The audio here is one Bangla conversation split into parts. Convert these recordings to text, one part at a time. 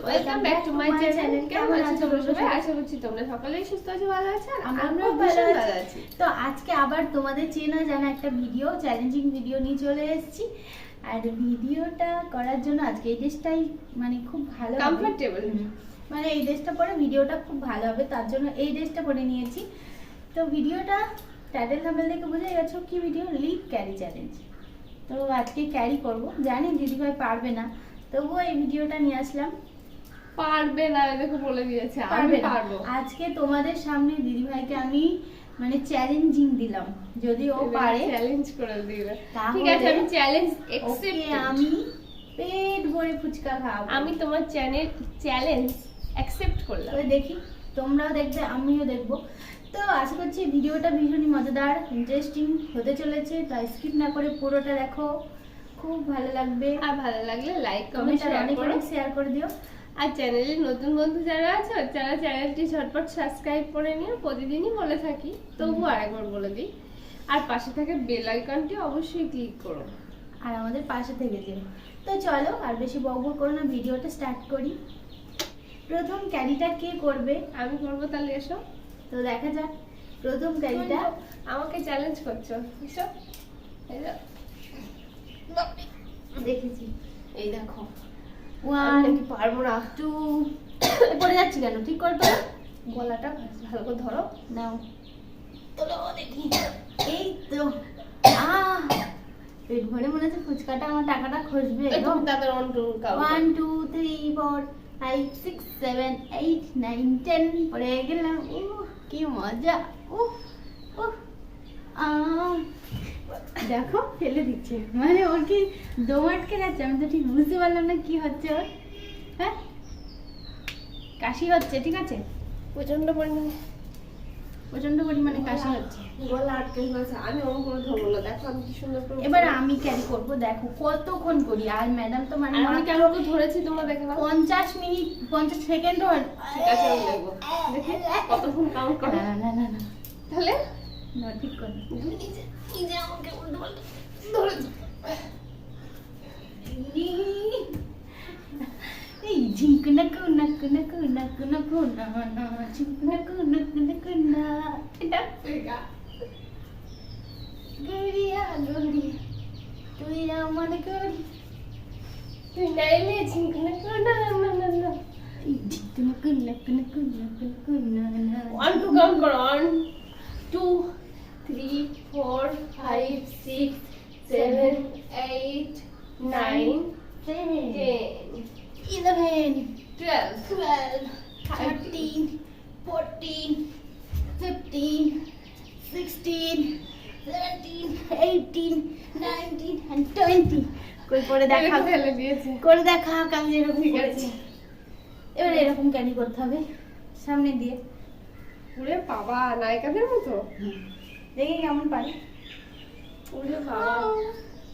Welcome back to my channel. কেমন আছো তোমরা সবাই? আশা করছি তোমরা সকলেই সুস্থ আছো, ভালো আছো, আর আমরাও ভালো আছি। তো আজকে আবার তোমাদের চেনা জানা একটা ভিডিও, চ্যালেঞ্জিং ভিডিও নিয়ে চলে এসেছি। আর ভিডিওটা করার জন্য আজকে এই ড্রেসটাই মানে খুব ভালো, কমফোর্টেবল, মানে এই ড্রেসটা পরে ভিডিওটা খুব ভালো হবে, তার জন্য এই ড্রেসটা পরে নিয়েছি। তো ভিডিওটা টাইটেল থাম্বনেল দেখে বুঝে গেছো কি ভিডিও, লিপ ক্যারি চ্যালেঞ্জ। তো আজকে ক্যারি করব, জানি দিদিভাই পারবে না, তবুও এই ভিডিওটা নিয়ে আসলাম। পারবে না দেখো বলে দিয়েছে, আমি পারবে না। পারবো। আজকে তোমাদের সামনে দিদিভাইকে আমি মানে চ্যালেঞ্জিং দিলাম, যদি ও পারে চ্যালেঞ্জ করে দিবে। তাহলে ঠিক আছে, আমি চ্যালেঞ্জ অ্যাকসেপ্ট। আমি পেট ভরে ফুচকা খাবো। আমি তোমার চ্যালেঞ্জ অ্যাকসেপ্ট করলাম। তো দেখি, তোমরাও দেখবে আমিও দেখবো। তো আশা করছি ভিডিওটা ভীষণই মজাদার, ইন্টারেস্টিং হতে চলেছে, তাই স্কিপ না করে পুরোটা দেখো, খুব ভালো লাগবে। আর ভালো লাগলে লাইক কমেন্ট শেয়ার করে দিও। আর চ্যানেলে নতুন বন্ধু যারা আছো তারা চ্যানেলটি ঝটপট সাবস্ক্রাইব করে নিও। প্রতিদিনই বলে থাকি, তবু আরেকবার বলে দিই। আর পাশে থাকা বেল আইকনটি অবশ্যই ক্লিক করো, আর আমাদের পাশে থেকে যেও। তো চলো আর বেশি বকবক করো না, ভিডিওটা স্টার্ট করি। প্রথম ক্যারিটা কে করবে? আমি করবো, তাহলে এসো। তো দেখা যাক প্রথম ক্যারিটা। আমাকে চ্যালেঞ্জ করছো, এসো। দেখেছি, এই দেখো, ওয়ান পারবো না। টু, পড়ে যাচ্ছি কেন? ঠিক করে তো, গলাটা ভালো করে ধরো, নাও তোলো দেখি। এই তো, পেট ভরে মনে হচ্ছে ফুচকাটা আমার টাকাটা খসবে। তাদের 1 2 1 2 3 4 5 6 7 8 9 10 পড়ে গেলাম। কি মজা! দেখো ফেলে দিচ্ছে, মানে ওর কি দম আটকে যাচ্ছে, আমি তো ঠিক বুঝতে পারলাম না কি হচ্ছে ওর। হ্যাঁ, কাশি হচ্ছে, ঠিক আছে, প্রচন্ড পরিমাণে কাশি হচ্ছে। গলা আটকে গেছে। আমি অন্য করে ধরবো না, দেখো আমি কি সুন্দর করে। এবার আমি ক্যারি করবো, দেখো কতক্ষণ করি। আর ম্যাডাম তো মানে আমি কেমন করে ধরেছি তোমরা দেখে নাও। 50 মিনিট 50 সেকেন্ড। ঠিক আছে, আমি দেখবো, দেখি কতক্ষণ কাউন্ট করে। না তাহলে না, ঠিক করে নিজে আমাকে উল্টো পাল্টা ধরেছি। এই ঝিঙ্কুনা কুনা কুনা কুনা কুনা কুনা না, ঝিঙ্কুনা কুনা কুনা কুনা। এটা পেগা গড়িয়া গড়িয়া তুই আমার গড়ি, তুই নাইলে ঝিঙ্কুনা কুনা না না না। এই ঝিঙ্কুনা কুনা কুনা কুনা কুনা কুনা না। 1 2 কাউন্ট করো। 1 2 3 4 5 6 7 8 9 10 11 12 12 13 14 15 16 17 18 19 and 20। কই করে দেখা, ফেলে দিয়েছে। করে দেখা আমি এরকম ঠিক করেছি। আছে। এবার এরকম ক্যারি করতে হবে সামনে দিয়ে। ওরে বাবা, নায়িকাদের মতো। দেখি কেমন পারি। ওরে বাবা,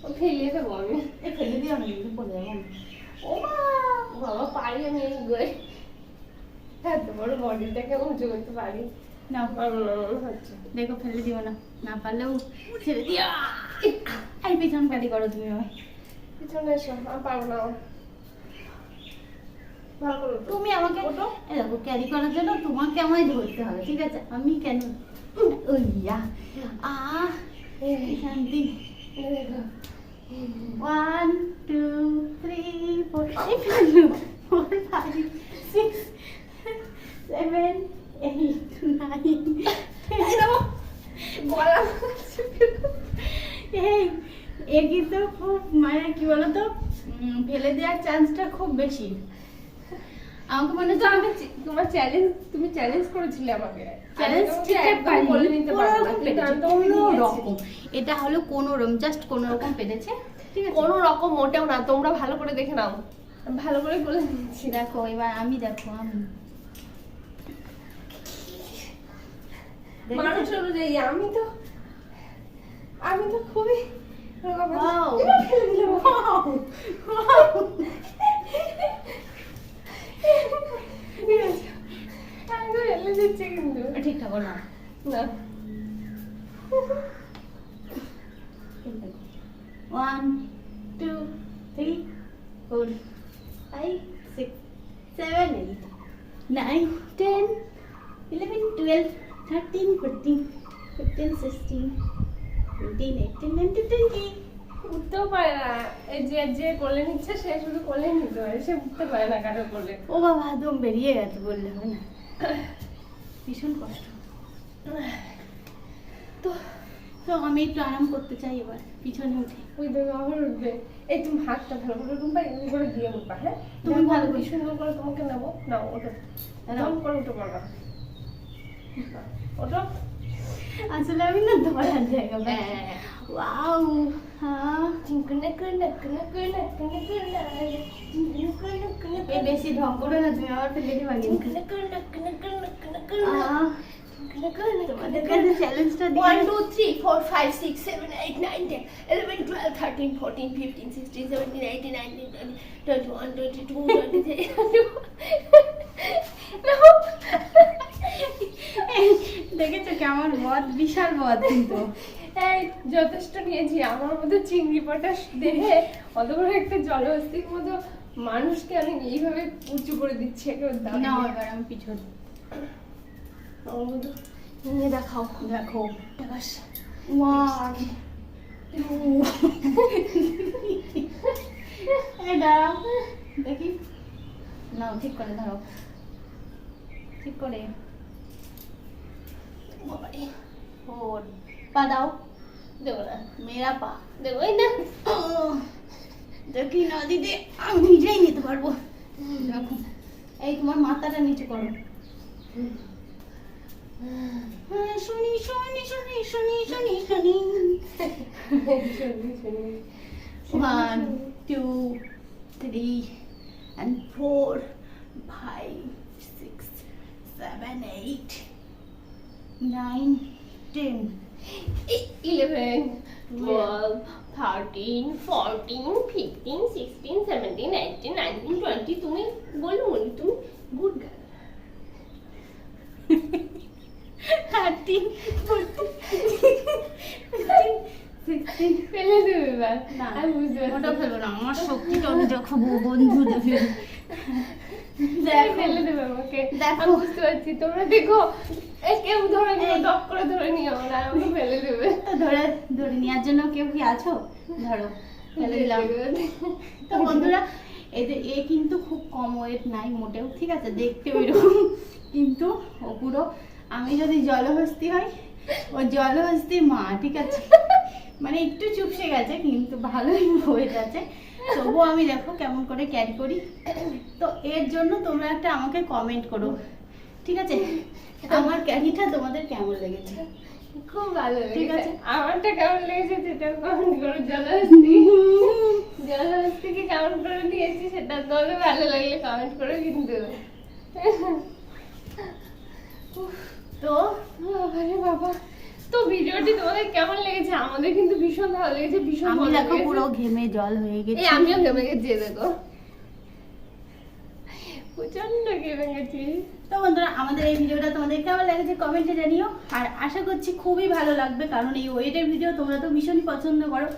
ও ফেলে দেবো আমি। ফেলে দিও না, কিন্তু পড়ে যাবো আমি। ও বাবা, পারি আমি এই গোয়ে। এত বড় বডিটাকে উঁচু করতে পারি না, পারবো না মনে হচ্ছে। দেখো ফেলে দিও না, না পারলেও ছেড়ে দিও। এই পিছন ক্যারি করো তুমি আমার। পিছনে এসো, আমি পারবো না। ভালো করো তো। তুমি আমাকে এই দেখো ক্যারি করার জন্য তোমাকে আমায় ধরতে হবে, ঠিক আছে? আমি কেন ওইয়া শান্তি। 1 2 3 4 4 5 6 7 8 9। এই এ কিন্তু খুব মানে কি বলতো, ফেলে দেওয়ার চান্সটা খুব বেশি। আমাকে মনে হচ্ছে আমি তোমার তুমি চ্যালেঞ্জ করেছিলে আমাকে। চ্যালেঞ্জ বলে নিতে পারবো না, কিন্তু আমি তো বলে দিয়েছি। এটা হলো কোনো রকম, জাস্ট কোনো রকম পেরেছে, ঠিক আছে? কোনো রকম মোটেও না, তোমরা ভালো করে দেখে নাও। আমি ভালো করে বলে দিচ্ছি। দেখো এবার আমি, দেখো আমি মানুষ অনুযায়ী আমি তো খুবই Wow. ঠিকঠাক না না। 1 2 3 4 5 6 7, 8, 9, 10, 11, 12, 13, 14, 15, 16, 17, 18, 19, 20. উঠতেও পারে না। এই যে যে কোলে নিচ্ছে সে শুধু কোলে নিতে পারে, সে উঠতে পারে না কারো কোলে। ও বাবা, একদম বেরিয়ে গেছে বললে হয় না। ভীষণ কষ্ট। তো তো আমি একটু আরাম করতে চাই এবার, পিছনে উঠে। ওই দেখো আবার উঠবে। এই তুমি হাতটা ভালো করে রুম্পা এমনি করে দিয়ে উঠবা, হ্যাঁ? তুমি দেখো, ভালো আমি করে। কি সুন্দর করে তোমাকে নেবো। নাও ওঠো, এরকম করে উঠে পড়বা। ওঠো। আসলে আমি না ধরার জায়গা পাই। হ্যাঁ। ওয়াও, হ্যাঁ। এ বেশি ঢং করো না, তুমি আবার ফেলে দিবা কিন্তু। তোমাদের কাছে চ্যালেঞ্জটা দিয়ে 1 2 3 4 5 6 7 8 9 10 11 12 13 14 15 16 17 18 19 20 21 22 23 দেখেছো কেমন বদ, বিশাল বদ কিন্তু। এই যথেষ্ট নিয়েছি। আমার মধ্যে চিংড়ি পটাশ দেহে অত বড় একটা জলহস্তির মতো মানুষকে আমি এইভাবে উঁচু করে দিচ্ছি একেবারে না দাঁড়িয়ে। এবার আমি পিছনে। আমার মতো নিয়ে দেখাও। দেখো, টাকাস 1 2 এটা দেখি, নাও ঠিক করে ধরো, ঠিক করে। বাবারে 4 পা দাও, দেবো না, মেরা পা। দেবোই না। দেখি না দিদি, আমি নিজেই নিতে পারবো। দেখো, এই তোমার মাথাটা নিচে করো। হ্যাঁ, শুনি শুনি শুনি শুনি শুনি শুনি। শুনি শুনি 1 2 3 and 4 5 6 7 8 9 10 11 12 13 14 15 16 17 18 19 20 তুমি বলো মনি, তুমি গুড গার্ল। 13 14 15 16 ফেলে দেবে এবার। না, আমি বুঝতে ওটা পারছি। ফেলবো না, আমার শক্তিটা আমি দেখাবো বন্ধুদের। দেখো, ফেলে দেবে আমাকে। দেখো। আমি বুঝতে পারছি, তোমরা দেখো। এই কেউ ধরে নিও, এই। টপ করে ধরে নিও না, আমাকে ফেলে দেবে। তো ধরে ধরে নেওয়ার জন্য কেউ কি আছো? ধরো, ফেলে দিলাম। তো বন্ধুরা, এ কিন্তু খুব কম ওয়েট নাই মোটেও, ঠিক আছে, দেখতে ওইরকম, কিন্তু ও পুরো, আমি যদি জলহস্তি হই, ও জলহস্তির মা, ঠিক আছে। মানে একটু চুপসে গেছে কিন্তু ভালোই ওয়েট আছে। তবুও আমি দেখো কেমন করে ক্যারি করি। তো এর জন্য তোমরা একটা আমাকে কমেন্ট করো, ঠিক আছে, আমার ক্যারিটা তোমাদের কেমন লেগেছে। খুব ভালো ঠিক লেগেছে। আছে। আমারটা কেমন লেগেছে সেটা কমেন্ট করো। জলহস্তি জলহস্তিকে কেমন করে দিয়েছি সেটা তোমাদের ভালো লাগলে কমেন্ট করো কিন্তু। তো আরে বাবা, তো ভিডিওটি তোমাদের কেমন লেগেছে? আমাদের কিন্তু ভীষণ ভালো লেগেছে, ভীষণ আমি ভালো দেখো লেগেছে। পুরো ঘেমে জল হয়ে এই গেছে। আমিও ঘেমে গেছি, এই দেখো প্রচন্ড ঘেমে গেছি। তো বন্ধুরা, আমাদের এই ভিডিওটা তোমাদের কেমন লেগেছে কমেন্টে জানিও। আর আশা করছি খুবই ভালো লাগবে, কারণ এই ওয়েটের ভিডিও তোমরা তো ভীষণই পছন্দ করো।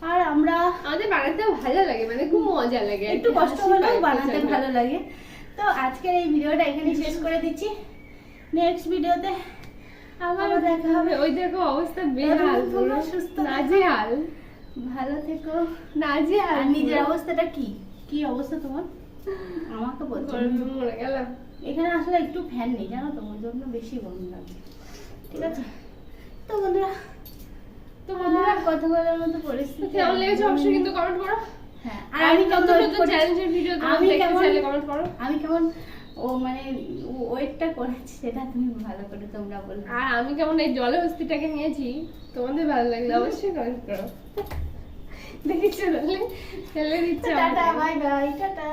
আর আমরা আমাদের বানাতেও ভালো লাগে, মানে খুব মজা লাগে, একটু কষ্ট হাসি হলেও পায় বানাতে প্রচন্ড। ভালো লাগে। তো আজকের এই ভিডিওটা এখানেই শেষ করে দিচ্ছি। নেক্সট ভিডিওতে আবার আবার দেখা হবে। ওই দেখো অবস্থা বেহাল, ততক্ষণ পুরো তোমরা সুস্থ থেকো। নাজেহাল ভালো থেকো। নাজেহাল। আর নিজের অবস্থাটা কি কি অবস্থা তোমার আমাকে বলছো। গরমে মরে গেলাম। এখানে আসলে একটু ফ্যান নেই জানো তো, ওর জন্য বেশি গরম লাগে, ঠিক আছে। তো বন্ধুরা, তো বন্ধুরা, কথা বলার মতো পরিস্থিতি কেমন লেগেছে অবশ্যই কিন্তু কমেন্ট করো। হ্যাঁ, আর আর আমি আমি নতুন কেমন নতুন চ্যালেঞ্জের ভিডিও আমি তোমাদের দেখতে কেমন- চাইলে কমেন্ট করো। আমি কেমন ও মানে ওয়েটটা করেছি সেটা তুমি ভালো করে তোমরা বলবে। আর আমি কেমন এই জলহস্তিটাকে নিয়েছি তোমাদের ভালো লাগলে অবশ্যই কমেন্ট করো। দেখেছো তাহলে ফেলে দিচ্ছে টাটা, আমাকে। Bye bye, tata.